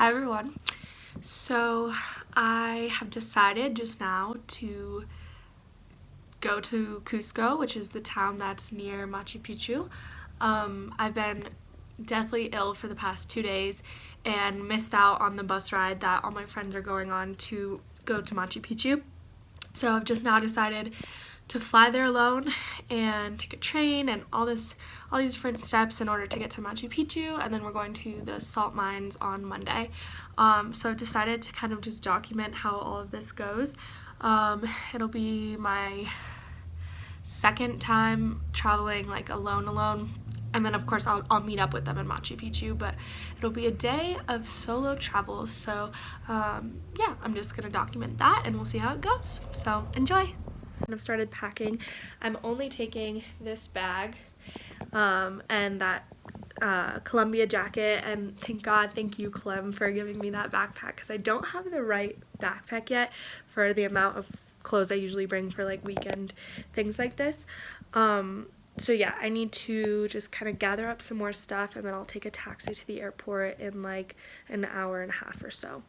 Hi everyone. So I have decided just now to go to Cusco, which is the town that's near Machu Picchu. I've been deathly ill for the past 2 days and missed out on the bus ride that all my friends are going on to go to Machu Picchu. So I've just now decided to fly there alone and take a train and all these different steps in order to get to Machu Picchu, and then we're going to the salt mines on Monday. So I've decided to kind of just document how all of this goes. It'll be my second time traveling like alone. And then of course I'll meet up with them in Machu Picchu, but it'll be a day of solo travel. So yeah, I'm just gonna document that and we'll see how it goes. So enjoy. I've started packing. I'm only taking this bag and that Columbia jacket, and thank you Clem for giving me that backpack, because I don't have the right backpack yet for the amount of clothes I usually bring for like weekend things like this. So yeah, I need to just kind of gather up some more stuff, and then I'll take a taxi to the airport in like an hour and a half or so.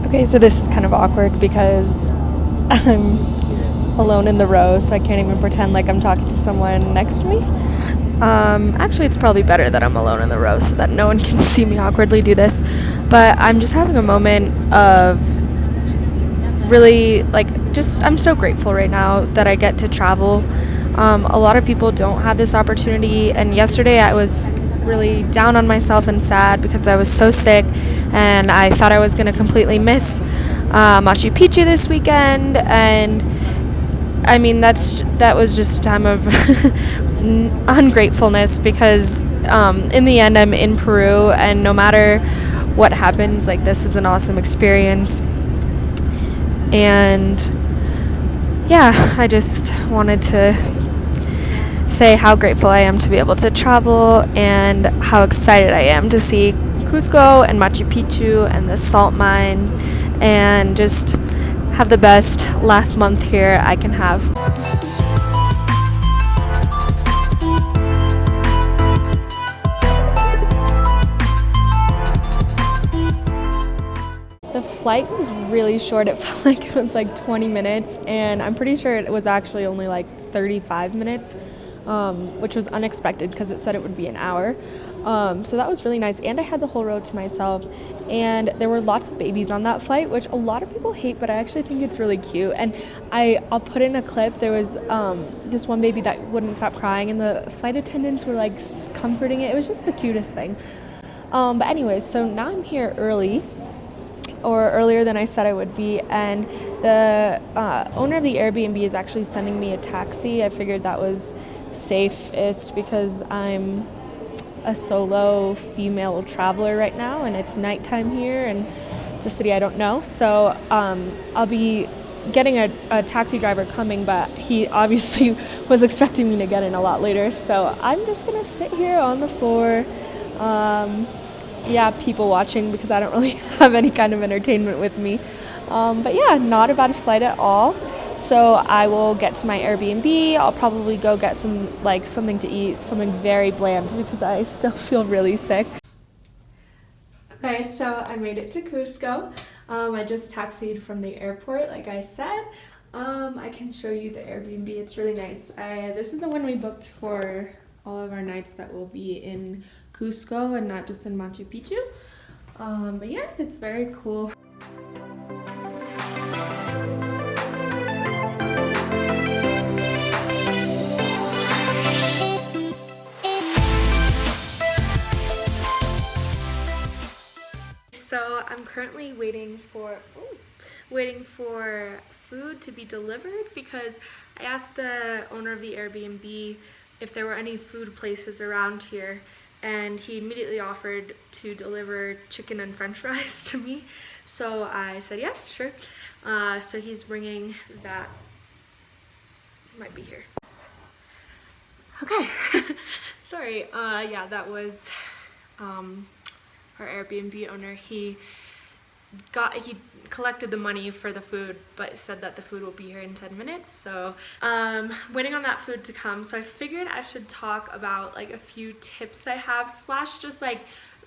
Okay, so this is kind of awkward because I'm alone in the row, so I can't even pretend like I'm talking to someone next to me. Actually, it's probably better that I'm alone in the row so that no one can see me awkwardly do this. But I'm just having a moment of really, I'm so grateful right now that I get to travel. A lot of people don't have this opportunity, and yesterday I was really down on myself and sad because I was so sick, and I thought I was going to completely miss Machu Picchu this weekend. And I mean, that was just a time of ungratefulness, because in the end I'm in Peru, and no matter what happens, like, this is an awesome experience. And yeah, I just wanted to say how grateful I am to be able to travel, and how excited I am to see Cusco and Machu Picchu and the salt mines, and just have the best last month here I can have. The flight was really short. It felt like it was like 20 minutes, and I'm pretty sure it was actually only like 35 minutes, which was unexpected because it said it would be an hour. So that was really nice, and I had the whole road to myself, and there were lots of babies on that flight, which a lot of people hate, but I actually think it's really cute. And I'll put in a clip. There was this one baby that wouldn't stop crying, and the flight attendants were like comforting it. It was just the cutest thing. But anyways, so now I'm here early, or earlier than I said I would be, and the owner of the Airbnb is actually sending me a taxi. I figured that was safest because I'm a solo female traveler right now, and it's nighttime here, and it's a city I don't know. So I'll be getting a taxi driver coming, but he obviously was expecting me to get in a lot later. So I'm just gonna sit here on the floor, people watching, because I don't really have any kind of entertainment with me. But yeah, not a bad flight at all. So I will get to my Airbnb. I'll probably go get something to eat, something very bland because I still feel really sick. Okay, so I made it to Cusco. I just taxied from the airport, like I said. I can show you the Airbnb. It's really nice. This is the one we booked for all of our nights that will be in Cusco and not just in Machu Picchu. But yeah, it's very cool. So I'm currently waiting for food to be delivered because I asked the owner of the Airbnb if there were any food places around here, and he immediately offered to deliver chicken and french fries to me. So I said yes, sure. So he's bringing that. Might be here. Okay. Sorry. Yeah, that was our Airbnb owner. He collected the money for the food, but said that the food will be here in 10 minutes. So waiting on that food to come. So I figured I should talk about like a few tips I have, slash just like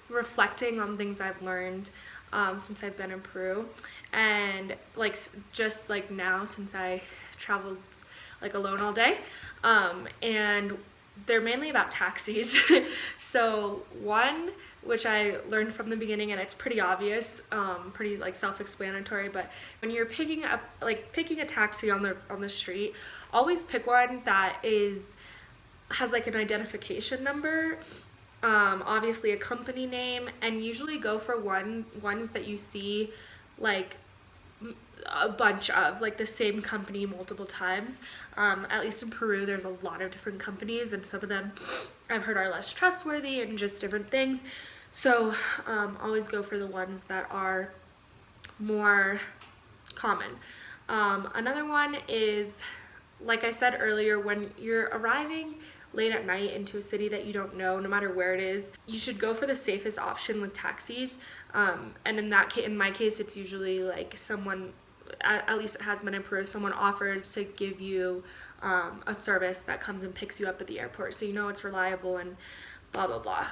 reflecting on things I've learned since I've been in Peru, and like just like now since I traveled like alone all day, and they're mainly about taxis. So one, which I learned from the beginning, and it's pretty obvious, pretty like self-explanatory, but when you're picking a taxi on the street, always pick one that has like an identification number, obviously a company name, and usually go for ones that you see like a bunch of like the same company multiple times. At least in Peru there's a lot of different companies, and some of them I've heard are less trustworthy and just different things. So always go for the ones that are more common. Another one is, like I said earlier, when you're arriving late at night into a city that you don't know, no matter where it is, you should go for the safest option with taxis. And in my case, it's usually like someone, at least it has been in Peru, someone offers to give you a service that comes and picks you up at the airport, so you know it's reliable and blah blah blah.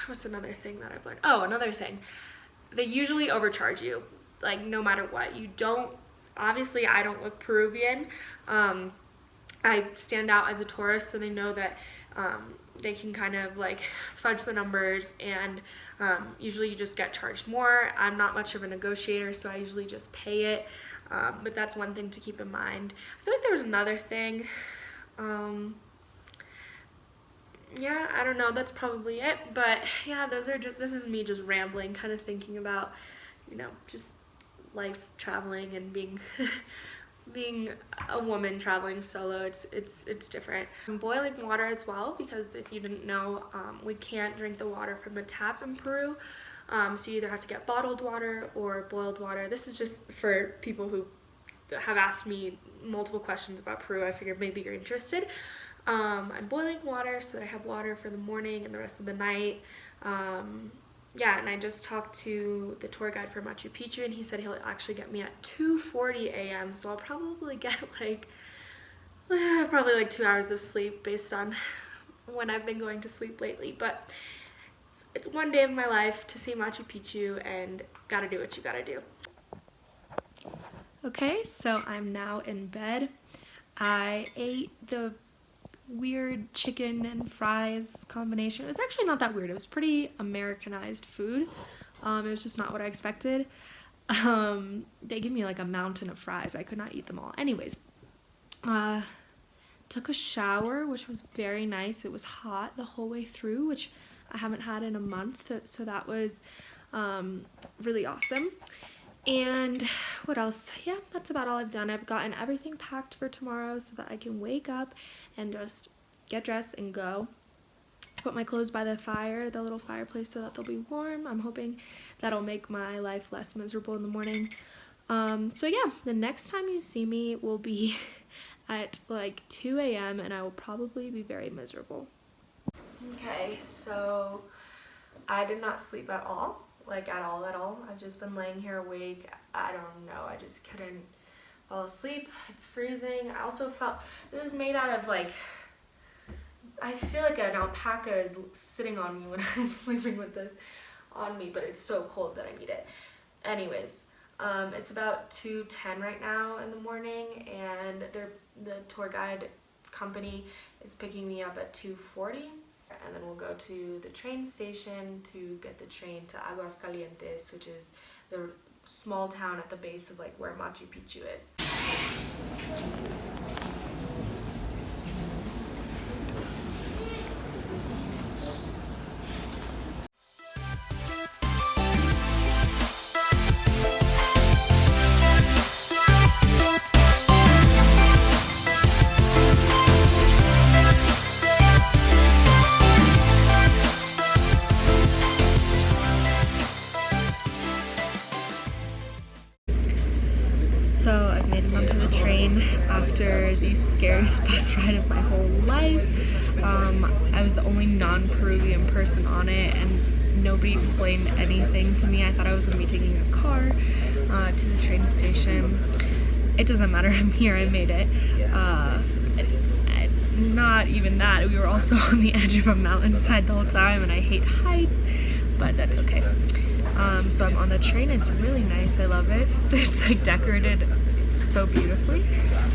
What's another thing that I've learned? Oh, another thing, they usually overcharge you, like no matter what. Obviously I don't look Peruvian. I stand out as a tourist, so they know that they can kind of like fudge the numbers, and usually you just get charged more. I'm not much of a negotiator, so I usually just pay it, but that's one thing to keep in mind. I feel like there was another thing. Yeah, I don't know, that's probably it, but yeah, this is me just rambling, kind of thinking about, just life traveling and being being a woman traveling solo. It's different. Boiling water as well, because if you didn't know, we can't drink the water from the tap in Peru, so you either have to get bottled water or boiled water. This is just for people who have asked me multiple questions about Peru. I figured maybe you're interested. I'm boiling water so that I have water for the morning and the rest of the night. Yeah, and I just talked to the tour guide for Machu Picchu, and he said he'll actually get me at 2:40 a.m. So I'll probably get probably like 2 hours of sleep based on when I've been going to sleep lately. But it's one day of my life to see Machu Picchu, and gotta do what you gotta do. Okay, so I'm now in bed. I ate the weird chicken and fries combination. It was actually not that weird. It was pretty Americanized food. It was just not what I expected. They gave me like a mountain of fries. I could not eat them all. Anyways, took a shower, which was very nice. It was hot the whole way through, which I haven't had in a month, so that was really awesome. And what else? Yeah, that's about all I've done. I've gotten everything packed for tomorrow so that I can wake up and just get dressed and go. I put my clothes by the fire, the little fireplace, so that they'll be warm. I'm hoping that'll make my life less miserable in the morning. So yeah, the next time you see me will be at like 2 a.m. and I will probably be very miserable. Okay, so I did not sleep at all. Like at all. I've just been laying here awake. I don't know, I just couldn't fall asleep. It's freezing. I also felt this is made out of like, I feel like an alpaca is sitting on me when I'm sleeping with this on me, but it's so cold that I need it. Anyways, it's about 2:10 right now in the morning, and the tour guide company is picking me up at 2:40, and then we'll go to the train station to get the train to Aguascalientes, which is the small town at the base of like where Machu Picchu is. So I've made it onto the train after the scariest bus ride of my whole life. I was the only non-Peruvian person on it, and nobody explained anything to me. I thought I was going to be taking a car to the train station. It doesn't matter, I'm here, I made it. Not even that, we were also on the edge of a mountainside the whole time, and I hate heights, but that's okay. So I'm on the train. It's really nice. I love it. It's like decorated so beautifully,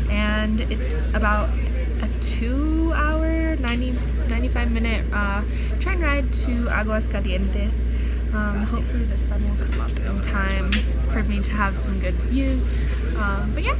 and it's about a 2-hour, 95-minute train ride to Aguascalientes. Hopefully the sun will come up in time for me to have some good views. But yeah.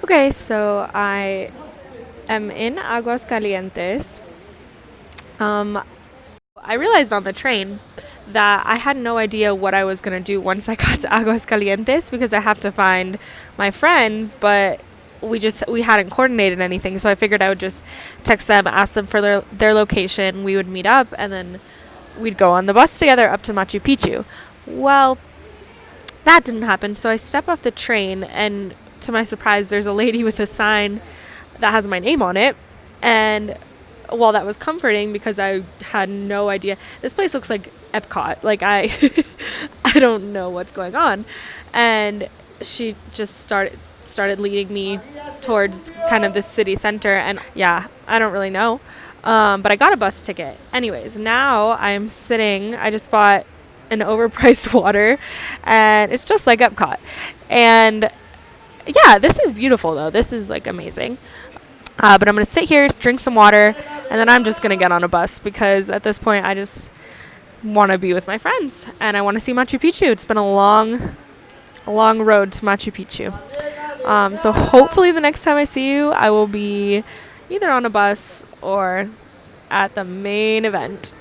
Okay, so I am in Aguascalientes. I realized on the train that I had no idea what I was going to do once I got to Aguascalientes, because I have to find my friends, but we hadn't coordinated anything, so I figured I would just text them, ask them for their location, we would meet up, and then we'd go on the bus together up to Machu Picchu. Well, that didn't happen, so I step off the train, and to my surprise, there's a lady with a sign that has my name on it. And while that was comforting, because I had no idea, this place looks like Epcot. Like I don't know what's going on. And she just started leading me towards kind of the city center. And yeah, I don't really know. But I got a bus ticket. Anyways, now I just bought an overpriced water, and it's just like Epcot. And yeah, this is beautiful though. This is like amazing. But I'm going to sit here, drink some water, and then I'm just going to get on a bus, because at this point I just want to be with my friends and I want to see Machu Picchu. It's been a long road to Machu Picchu. So hopefully the next time I see you, I will be either on a bus or at the main event.